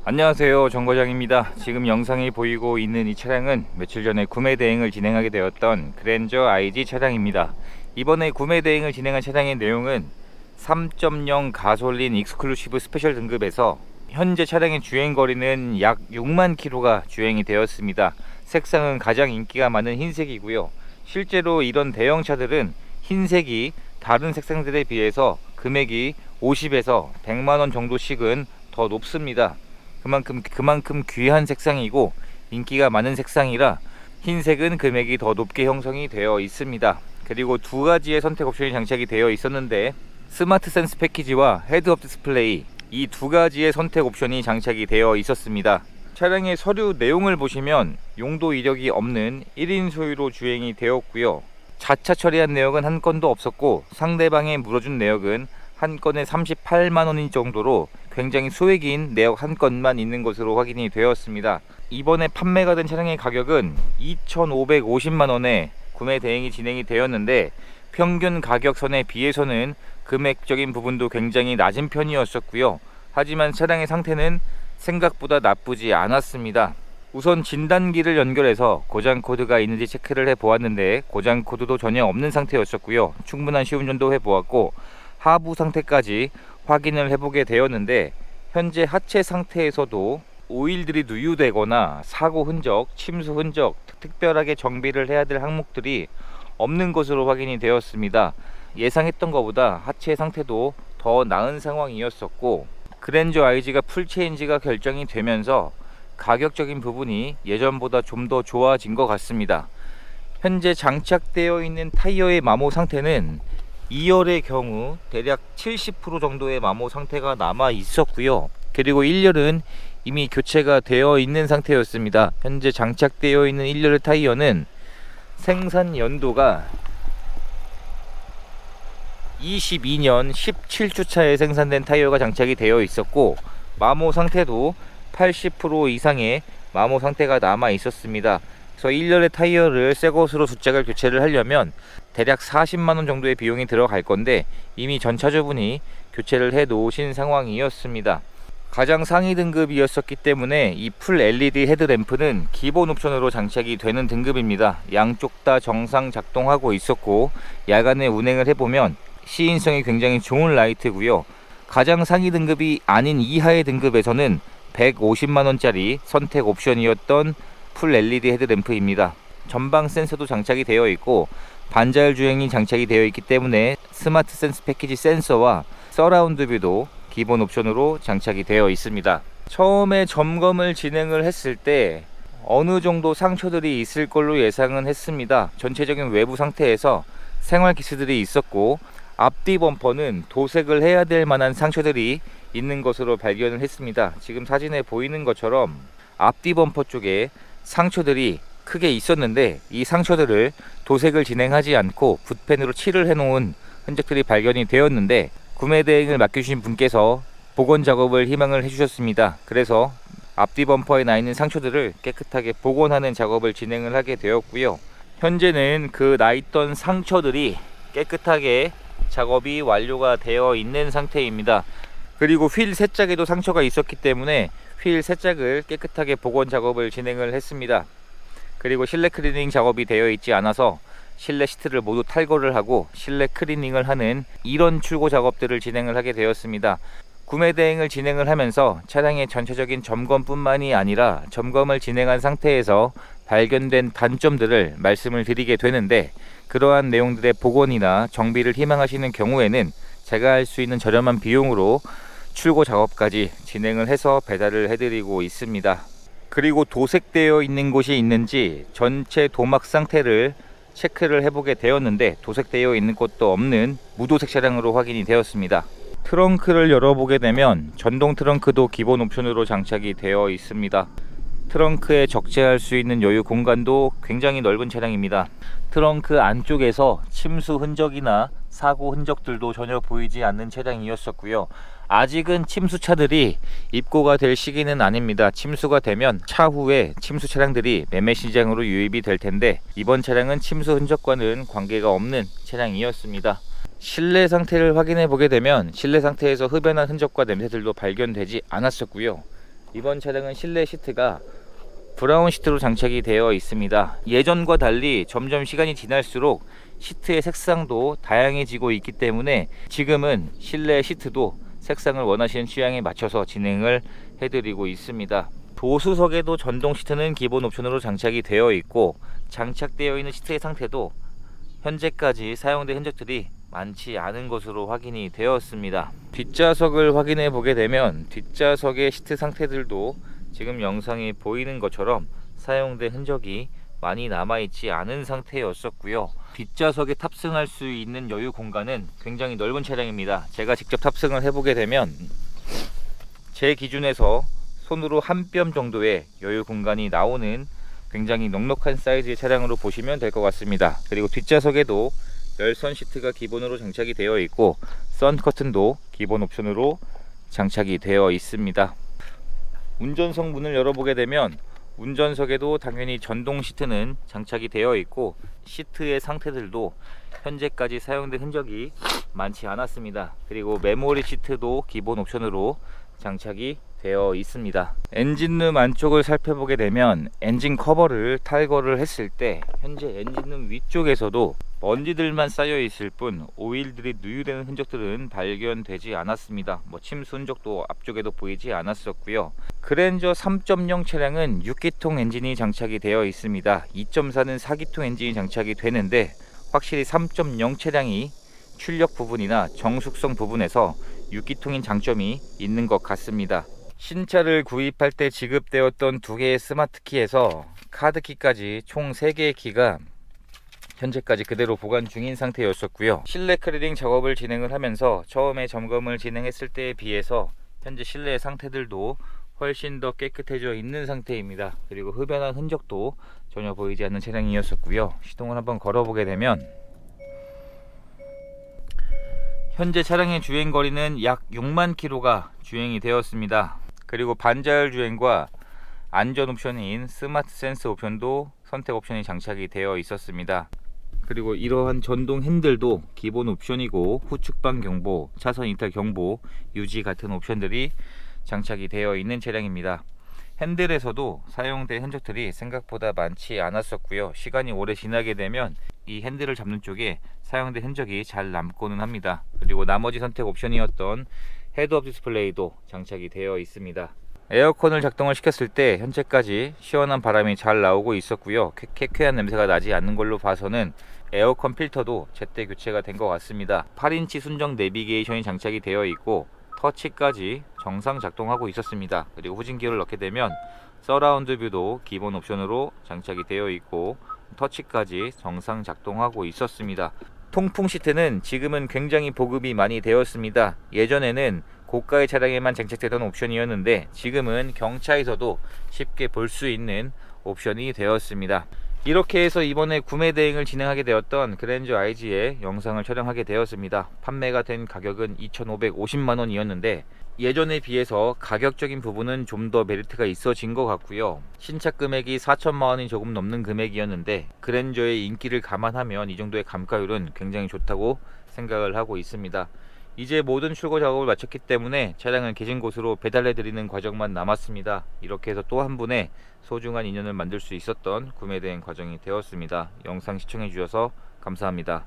안녕하세요, 정거장입니다. 지금 영상이 보이고 있는 이 차량은 며칠 전에 구매 대행을 진행하게 되었던 그랜저 IG 차량입니다. 이번에 구매 대행을 진행한 차량의 내용은 3.0 가솔린 익스클루시브 스페셜 등급에서 현재 차량의 주행거리는 약 6만 킬로가 주행이 되었습니다. 색상은 가장 인기가 많은 흰색이고요. 실제로 이런 대형차들은 흰색이 다른 색상들에 비해서 금액이 50에서 100만원 정도씩은 더 높습니다. 그만큼 귀한 색상이고 인기가 많은 색상이라 흰색은 금액이 더 높게 형성이 되어 있습니다. 그리고 두 가지의 선택 옵션이 장착이 되어 있었는데 스마트 센스 패키지와 헤드업 디스플레이, 이 두 가지의 선택 옵션이 장착이 되어 있었습니다. 차량의 서류 내용을 보시면 용도 이력이 없는 1인 소유로 주행이 되었고요. 자차 처리한 내역은 한 건도 없었고 상대방에 물어준 내역은 한 건에 38만원인 정도로 굉장히 소액인 내역 한 건만 있는 것으로 확인이 되었습니다. 이번에 판매가 된 차량의 가격은 2,550만원에 구매 대행이 진행이 되었는데 평균 가격선에 비해서는 금액적인 부분도 굉장히 낮은 편이었었고요. 하지만 차량의 상태는 생각보다 나쁘지 않았습니다. 우선 진단기를 연결해서 고장 코드가 있는지 체크를 해 보았는데 고장 코드도 전혀 없는 상태였었고요. 충분한 시운전도 해 보았고 하부 상태까지 확인을 해보게 되었는데 현재 하체 상태에서도 오일들이 누유되거나 사고 흔적, 침수 흔적, 특별하게 정비를 해야 될 항목들이 없는 것으로 확인이 되었습니다. 예상했던 것보다 하체 상태도 더 나은 상황이었었고 그랜저 IG가 풀체인지가 결정이 되면서 가격적인 부분이 예전보다 좀 더 좋아진 것 같습니다. 현재 장착되어 있는 타이어의 마모 상태는 2열의 경우 대략 70% 정도의 마모 상태가 남아 있었고요. 그리고 1열은 이미 교체가 되어 있는 상태였습니다. 현재 장착되어 있는 1열 타이어는 생산 연도가 22년 17주차에 생산된 타이어가 장착이 되어 있었고 마모 상태도 80% 이상의 마모 상태가 남아 있었습니다. 그래서 1열의 타이어를 새 것으로 두 짝을 교체를 하려면 대략 40만원 정도의 비용이 들어갈 건데 이미 전차주분이 교체를 해 놓으신 상황이었습니다. 가장 상위 등급이었었기 때문에 이 풀 LED 헤드램프는 기본 옵션으로 장착이 되는 등급입니다. 양쪽 다 정상 작동하고 있었고 야간에 운행을 해보면 시인성이 굉장히 좋은 라이트고요. 가장 상위 등급이 아닌 이하의 등급에서는 150만원짜리 선택 옵션이었던 풀 LED 헤드램프입니다. 전방 센서도 장착이 되어 있고 반자율 주행이 장착이 되어 있기 때문에 스마트 센스 패키지 센서와 서라운드 뷰도 기본 옵션으로 장착이 되어 있습니다. 처음에 점검을 진행을 했을 때 어느 정도 상처들이 있을 걸로 예상은 했습니다. 전체적인 외부 상태에서 생활 기스들이 있었고 앞뒤 범퍼는 도색을 해야 될 만한 상처들이 있는 것으로 발견을 했습니다. 지금 사진에 보이는 것처럼 앞뒤 범퍼 쪽에 상처들이 크게 있었는데 이 상처들을 도색을 진행하지 않고 붓펜으로 칠을 해 놓은 흔적들이 발견이 되었는데 구매 대행을 맡겨주신 분께서 복원 작업을 희망을 해주셨습니다. 그래서 앞뒤 범퍼에 나 있는 상처들을 깨끗하게 복원하는 작업을 진행을 하게 되었고요. 현재는 그 나 있던 상처들이 깨끗하게 작업이 완료가 되어 있는 상태입니다. 그리고 휠 세짝에도 상처가 있었기 때문에 휠 세짝을 깨끗하게 복원 작업을 진행을 했습니다. 그리고 실내 클리닝 작업이 되어 있지 않아서 실내 시트를 모두 탈거를 하고 실내 클리닝을 하는 이런 출고 작업들을 진행을 하게 되었습니다. 구매 대행을 진행을 하면서 차량의 전체적인 점검뿐만이 아니라 점검을 진행한 상태에서 발견된 단점들을 말씀을 드리게 되는데 그러한 내용들의 복원이나 정비를 희망하시는 경우에는 제가 할 수 있는 저렴한 비용으로 출고 작업까지 진행을 해서 배달을 해드리고 있습니다. 그리고 도색되어 있는 곳이 있는지 전체 도막 상태를 체크를 해보게 되었는데 도색되어 있는 곳도 없는 무도색 차량으로 확인이 되었습니다. 트렁크를 열어보게 되면 전동 트렁크도 기본 옵션으로 장착이 되어 있습니다. 트렁크에 적재할 수 있는 여유 공간도 굉장히 넓은 차량입니다. 트렁크 안쪽에서 침수 흔적이나 사고 흔적들도 전혀 보이지 않는 차량이었었고요. 아직은 침수차들이 입고가 될 시기는 아닙니다. 침수가 되면 차후에 침수 차량들이 매매 시장으로 유입이 될 텐데 이번 차량은 침수 흔적과는 관계가 없는 차량이었습니다. 실내 상태를 확인해 보게 되면 실내 상태에서 흡연한 흔적과 냄새들도 발견되지 않았었고요. 이번 차량은 실내 시트가 브라운 시트로 장착이 되어 있습니다. 예전과 달리 점점 시간이 지날수록 시트의 색상도 다양해지고 있기 때문에 지금은 실내 시트도 색상을 원하시는 취향에 맞춰서 진행을 해드리고 있습니다. 조수석에도 전동 시트는 기본 옵션으로 장착이 되어 있고, 장착되어 있는 시트의 상태도 현재까지 사용된 흔적들이 많지 않은 것으로 확인이 되었습니다. 뒷좌석을 확인해 보게 되면 뒷좌석의 시트 상태들도 지금 영상에 보이는 것처럼 사용된 흔적이 많이 남아있지 않은 상태였었고요. 뒷좌석에 탑승할 수 있는 여유 공간은 굉장히 넓은 차량입니다. 제가 직접 탑승을 해보게 되면 제 기준에서 손으로 한 뼘 정도의 여유 공간이 나오는 굉장히 넉넉한 사이즈의 차량으로 보시면 될 것 같습니다. 그리고 뒷좌석에도 열선 시트가 기본으로 장착이 되어 있고, 선 커튼도 기본 옵션으로 장착이 되어 있습니다. 운전석 문을 열어보게 되면 운전석에도 당연히 전동 시트는 장착이 되어 있고, 시트의 상태들도 현재까지 사용된 흔적이 많지 않았습니다. 그리고 메모리 시트도 기본 옵션으로 장착이 되어 있습니다. 엔진룸 안쪽을 살펴보게 되면 엔진 커버를 탈거를 했을 때 현재 엔진룸 위쪽에서도 먼지들만 쌓여 있을 뿐 오일들이 누유되는 흔적들은 발견되지 않았습니다. 침수 흔적도 앞쪽에도 보이지 않았었고요. 그랜저 3.0 차량은 6기통 엔진이 장착이 되어 있습니다. 2.4는 4기통 엔진이 장착이 되는데, 확실히 3.0 차량이 출력 부분이나 정숙성 부분에서 6기통인 장점이 있는 것 같습니다. 신차를 구입할 때 지급되었던 2개의 스마트키에서 카드키까지 총 3개의 키가 현재까지 그대로 보관 중인 상태였었고요. 실내 클리닝 작업을 진행을 하면서 처음에 점검을 진행했을 때에 비해서 현재 실내 상태들도 훨씬 더 깨끗해져 있는 상태입니다. 그리고 흡연한 흔적도 전혀 보이지 않는 차량이었었고요. 시동을 한번 걸어보게 되면 현재 차량의 주행거리는 약 6만 킬로가 주행이 되었습니다. 그리고 반자율 주행과 안전 옵션인 스마트 센스 옵션도 선택 옵션이 장착이 되어 있었습니다. 그리고 이러한 전동 핸들도 기본 옵션이고, 후측방 경보, 차선 이탈 경보 유지 같은 옵션들이 장착이 되어 있는 차량입니다. 핸들에서도 사용된 흔적들이 생각보다 많지 않았었고요. 시간이 오래 지나게 되면 이 핸들을 잡는 쪽에 사용된 흔적이 잘 남고는 합니다. 그리고 나머지 선택 옵션이었던 헤드업 디스플레이도 장착이 되어 있습니다. 에어컨을 작동을 시켰을 때 현재까지 시원한 바람이 잘 나오고 있었고요. 쾌쾌한 냄새가 나지 않는 걸로 봐서는 에어컨 필터도 제때 교체가 된 것 같습니다. 8인치 순정 내비게이션이 장착이 되어 있고, 터치까지 정상 작동하고 있었습니다. 그리고 후진기어를 넣게 되면 서라운드 뷰도 기본 옵션으로 장착이 되어 있고, 터치까지 정상 작동하고 있었습니다. 통풍 시트는 지금은 굉장히 보급이 많이 되었습니다. 예전에는 고가의 차량에만 장착되던 옵션이었는데 지금은 경차에서도 쉽게 볼 수 있는 옵션이 되었습니다. 이렇게 해서 이번에 구매 대행을 진행하게 되었던 그랜저 IG의 영상을 촬영하게 되었습니다. 판매가 된 가격은 2,550만원이었는데 예전에 비해서 가격적인 부분은 좀 더 메리트가 있어진 것 같고요. 신차 금액이 4천만원이 조금 넘는 금액이었는데 그랜저의 인기를 감안하면 이 정도의 감가율은 굉장히 좋다고 생각을 하고 있습니다. 이제 모든 출고 작업을 마쳤기 때문에 차량을 계신 곳으로 배달해 드리는 과정만 남았습니다. 이렇게 해서 또 한 분의 소중한 인연을 만들 수 있었던 구매 대행 과정이 되었습니다. 영상 시청해 주셔서 감사합니다.